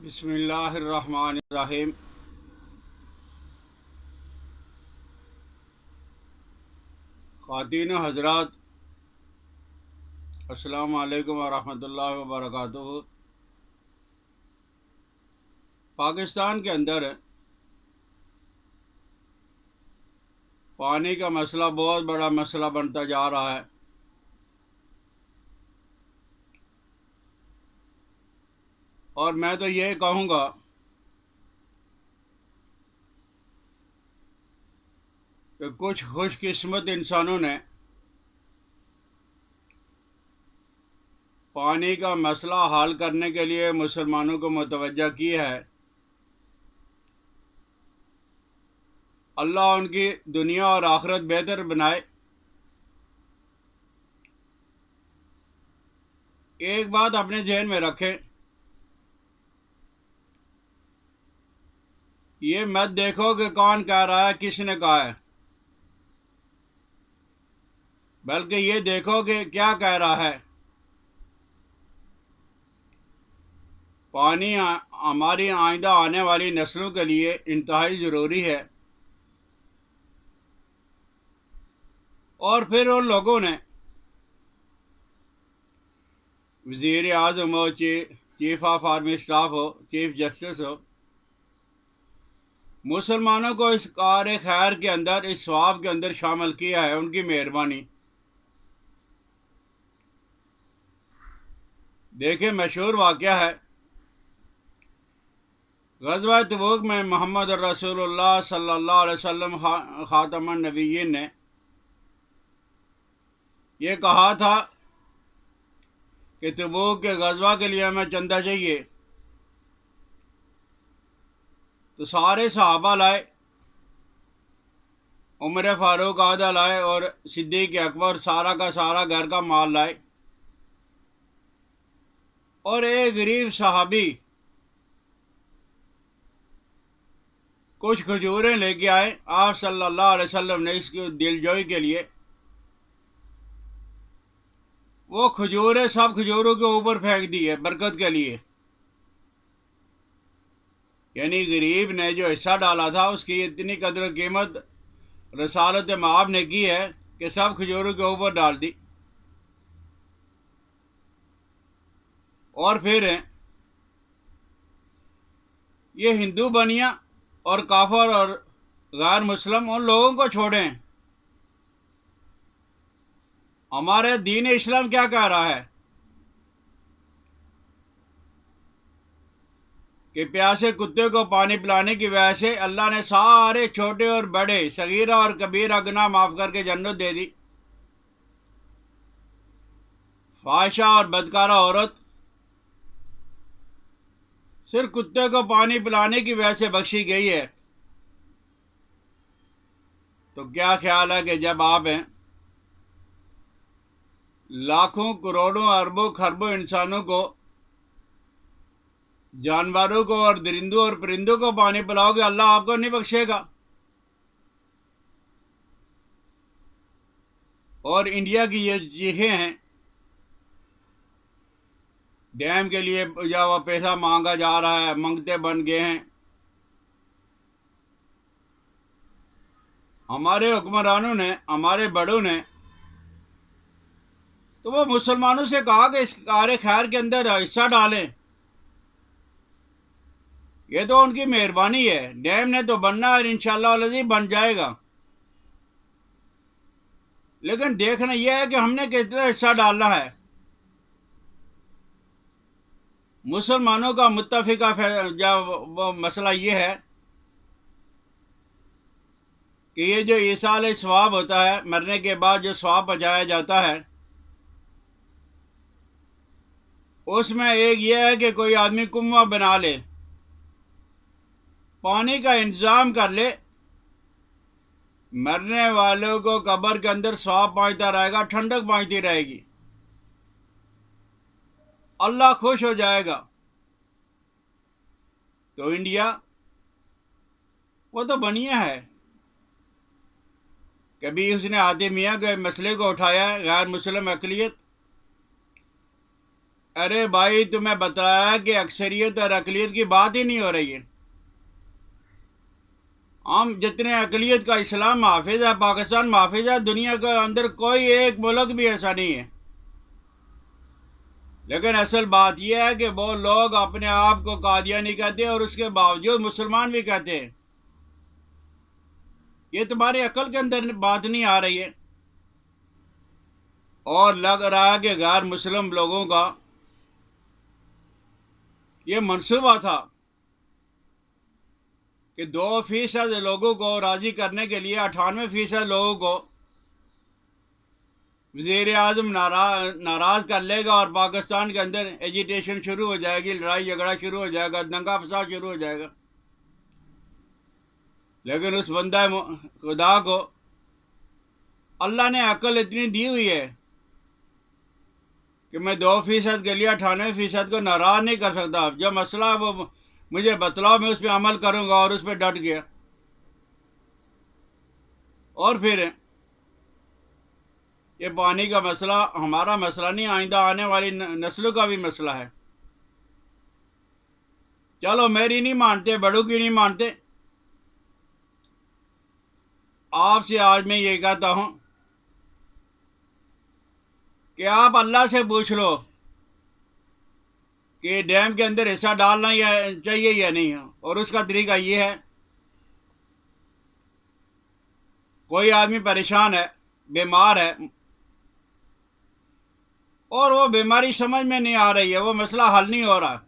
بسم اللہ الرحمن الرحیم۔ خواتین و حضرات، السلام علیکم ورحمۃ اللہ وبرکاتہ۔ پاکستان کے اندر پانی کا مسئلہ بہت بڑا مسئلہ بنتا جا رہا ہے، اور میں تو یہ کہوں گا کہ کچھ خوش قسمت انسانوں نے پانی کا مسئلہ حل کرنے کے لیے مسلمانوں کو متوجہ کیا ہے۔ اللہ ان کی دنیا اور آخرت بہتر بنائے۔ ایک بات اپنے ذہن میں رکھیں، یہ مت دیکھو کہ کون کہہ رہا ہے، کس نے کہا ہے، بلکہ یہ دیکھو کہ کیا کہہ رہا ہے۔ پانی ہماری آئندہ آنے والی نسلوں کے لیے انتہائی ضروری ہے، اور پھر ان لوگوں نے وزیر اعظم ہو، چیف آف آرمی اسٹاف ہو، چیف جسٹس ہو، مسلمانوں کو اس کار خیر کے اندر، اس ثواب کے اندر شامل کیا ہے۔ ان کی مہربانی دیکھیں، مشہور واقعہ ہے، غزوہ تبوک میں محمد الرسول اللہ صلی اللہ علیہ وسلم خاتم النبیین نے یہ کہا تھا کہ تبوک کے غزوہ کے لیے ہمیں چندہ چاہیے، تو سارے صحابہ لائے، عمر فاروق آدھا لائے، اور صدیق اکبر سارا کا سارا گھر کا مال لائے، اور ایک غریب صحابی کچھ کھجوریں لے کے آئے۔ آپ صلی اللہ علیہ وسلم نے اس کی دل جوئی کے لیے وہ کھجوریں سب کھجوروں کے اوپر پھینک دی ہے، برکت کے لیے۔ یعنی غریب نے جو حصہ ڈالا تھا، اس کی اتنی قدر و قیمت رسالت مآب نے کی ہے کہ سب کھجوروں کے اوپر ڈال دی۔ اور پھر یہ ہندو بنیا اور کافر اور غیر مسلم، ان لوگوں کو چھوڑیں۔ ہمارے دین اسلام کیا کہہ رہا ہے کہ پیاسے کتے کو پانی پلانے کی وجہ سے اللہ نے سارے چھوٹے اور بڑے، صغیرہ اور کبیرہ گناہ معاف کر کے جنت دے دی۔ فاحشہ اور بدکارہ عورت صرف کتے کو پانی پلانے کی وجہ سے بخشی گئی ہے۔ تو کیا خیال ہے کہ جب آپ لاکھوں کروڑوں اربوں خربوں انسانوں کو، جانوروں کو اور درندوں اور پرندوں کو پانی پلاؤ گے، اللہ آپ کو نہیں بخشے گا؟ اور انڈیا کی یہ چیزیں ہیں، ڈیم کے لیے جو وہ پیسہ مانگا جا رہا ہے، منگتے بن گئے ہیں۔ ہمارے حکمرانوں نے، ہمارے بڑوں نے تو وہ مسلمانوں سے کہا کہ اس کار خیر کے اندر حصہ ڈالیں۔ یہ تو ان کی مہربانی ہے، ڈیم نے تو بننا ہے اور انشاءاللہ العزیز بن جائے گا، لیکن دیکھنا یہ ہے کہ ہم نے کتنا حصہ ڈالنا ہے۔ مسلمانوں کا متفقہ جب وہ مسئلہ یہ ہے کہ یہ جو ایصال ثواب ہوتا ہے، مرنے کے بعد جو ثواب پہنچایا جاتا ہے، اس میں ایک یہ ہے کہ کوئی آدمی کنواں بنا لے، پانی کا انتظام کر لے، مرنے والوں کو قبر کے اندر ثواب پہنچتا رہے گا، ٹھنڈک پہنچتی رہے گی، اللہ خوش ہو جائے گا۔ تو انڈیا وہ تو بنیا ہے، کبھی اس نے عاطف میاں کے مسئلے کو اٹھایا ہے، غیر مسلم اقلیت، ارے بھائی تمہیں بتایا کہ اکثریت اور اقلیت کی بات ہی نہیں ہو رہی ہے. ہم جتنے اقلیت کا اسلام محافظ ہے، پاکستان محافظ ہے، دنیا کے اندر کوئی ایک ملک بھی ایسا نہیں ہے. لیکن اصل بات یہ ہے کہ وہ لوگ اپنے آپ کو قادیانی کہتے ہیں اور اس کے باوجود مسلمان بھی کہتے ہیں. یہ تمہاری عقل کے اندر بات نہیں آ رہی ہے. اور لگ رہا ہے کہ غیر مسلم لوگوں کا یہ منصوبہ تھا کہ 2% لوگوں کو راضی کرنے کے لیے 98% لوگوں کو وزیر اعظم ناراض کر لے گا اور پاکستان کے اندر ایجیٹیشن شروع ہو جائے گی، لڑائی جھگڑا شروع ہو جائے گا، دنگا فساد شروع ہو جائے گا. لیکن اس بندہ خدا کو اللہ نے عقل اتنی دی ہوئی ہے کہ میں 2% کے لیے 98% کو ناراض نہیں کر سکتا. جو مسئلہ ہے وہ مجھے بتلاؤ، میں اس پہ عمل کروں گا، اور اس پہ ڈٹ گیا. اور پھر یہ پانی کا مسئلہ ہمارا مسئلہ نہیں، آئندہ آنے والی نسلوں کا بھی مسئلہ ہے. چلو میری نہیں مانتے، بڑوں کی نہیں مانتے. آپ سے آج میں یہ کہتا ہوں کہ آپ اللہ سے پوچھ لو کہ ڈیم کے اندر حصہ ڈالنا چاہیے یا نہیں. اور اس کا طریقہ یہ ہے، کوئی آدمی پریشان ہے، بیمار ہے، اور وہ بیماری سمجھ میں نہیں آ رہی ہے، وہ مسئلہ حل نہیں ہو رہا،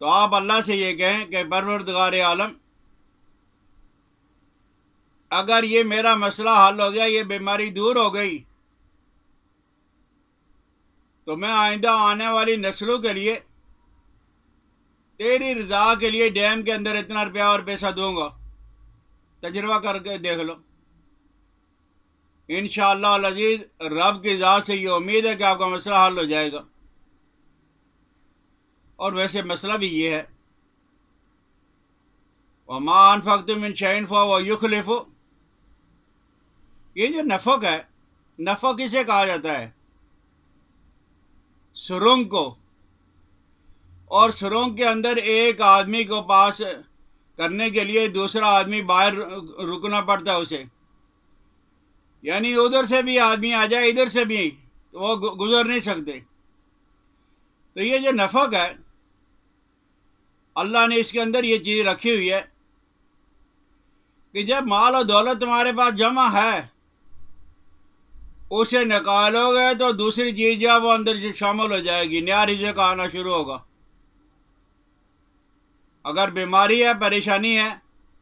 تو آپ اللہ سے یہ کہیں کہ پروردگار عالم، اگر یہ میرا مسئلہ حل ہو گیا، یہ بیماری دور ہو گئی، تو میں آئندہ آنے والی نسلوں کے لیے تیری رضا کے لیے ڈیم کے اندر اتنا روپیہ اور پیسہ دوں گا. تجربہ کر کے دیکھ لو. انشاءاللہ العزیز رب کی ذات سے یہ امید ہے کہ آپ کا مسئلہ حل ہو جائے گا. اور ویسے مسئلہ بھی یہ ہے، وَمَا أَنفَقْتُم مِّن شَيْءٍ فَهُوَ يُخْلِفُهُ. یہ جو نفق ہے، نفق کسے کہا جاتا ہے؟ سرنگ کو. اور سرنگ کے اندر ایک آدمی کو پاس کرنے کے لیے دوسرا آدمی باہر رکنا پڑتا ہے اسے، یعنی ادھر سے بھی آدمی آ جائے ادھر سے بھی تو وہ گزر نہیں سکتے. تو یہ جو نفق ہے، اللہ نے اس کے اندر یہ چیز رکھی ہوئی ہے کہ جب مال و دولت تمہارے پاس جمع ہے، اسے نکالو گے تو دوسری چیز جو وہ اندر شامل ہو جائے گی، نیا رزق آنا شروع ہوگا. اگر بیماری ہے، پریشانی ہے،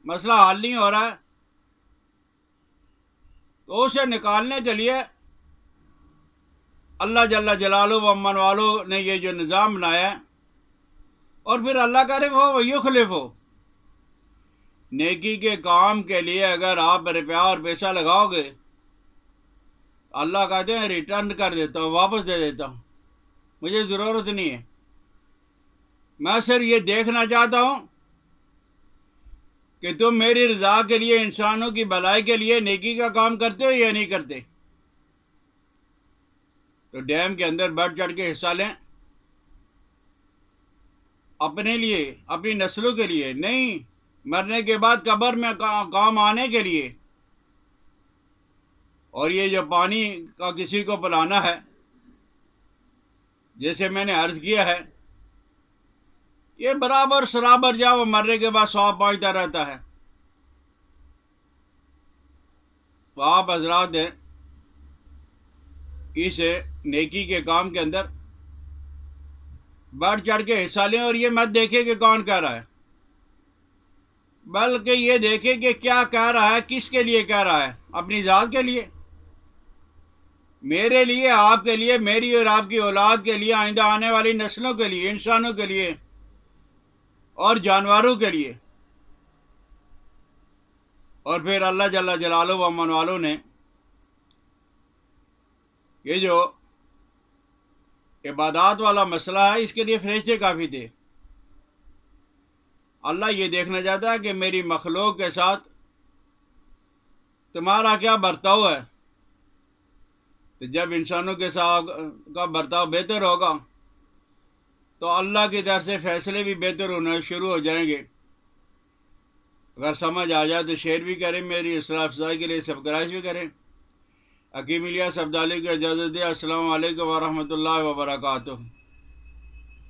مسئلہ حل نہیں ہو رہا ہے، تو اسے نکالنے کے لیے اللہ جل جلالہ و امن والو نے یہ جو نظام بنایا ہے. اور پھر اللہ کا رزق ہو وہ یخلف ہو. نیکی کے کام کے لیے اگر آپ روپیہ اور پیسہ لگاؤ گے، اللہ کہتے ہیں ریٹرن کر دیتا ہوں، واپس دے دیتا ہوں، مجھے ضرورت نہیں ہے. میں صرف یہ دیکھنا چاہتا ہوں کہ تم میری رضا کے لیے، انسانوں کی بھلائی کے لیے نیکی کا کام کرتے ہو یا نہیں کرتے. تو ڈیم کے اندر بڑھ چڑھ کے حصہ لیں، اپنے لیے، اپنی نسلوں کے لیے نہیں، مرنے کے بعد قبر میں کام آنے کے لیے. اور یہ جو پانی کا کسی کو پلانا ہے، جیسے میں نے عرض کیا ہے، یہ برابر سرابر جا وہ مرنے کے بعد ثواب پہنچتا رہتا ہے. تو آپ حضرات ہیں اس نیکی کے کام کے اندر بڑھ چڑھ کے حصہ لیں، اور یہ مت دیکھیں کہ کون کہہ رہا ہے، بلکہ یہ دیکھیں کہ کیا کہہ رہا ہے، کس کے لیے کہہ رہا ہے. اپنی ذات کے لیے، میرے لیے، آپ کے لیے، میری اور آپ کی اولاد کے لیے، آئندہ آنے والی نسلوں کے لیے، انسانوں کے لیے اور جانوروں کے لیے. اور پھر اللہ جل جلالہ و امن والوں نے یہ جو عبادات والا مسئلہ ہے، اس کے لیے فرشتے کافی تھے. اللہ یہ دیکھنا چاہتا ہے کہ میری مخلوق کے ساتھ تمہارا کیا برتاؤ ہے. تو جب انسانوں کے ساتھ کا برتاؤ بہتر ہوگا تو اللہ کی طرف سے فیصلے بھی بہتر ہونا شروع ہو جائیں گے۔ اگر سمجھ آ جائے تو شیئر بھی کریں، میری اصلاح افزائی کے لیے سبسکرائب بھی کریں۔ حکیم الیاس عبدالی کو اجازت دے۔ السلام علیکم ورحمۃ اللہ وبرکاتہ۔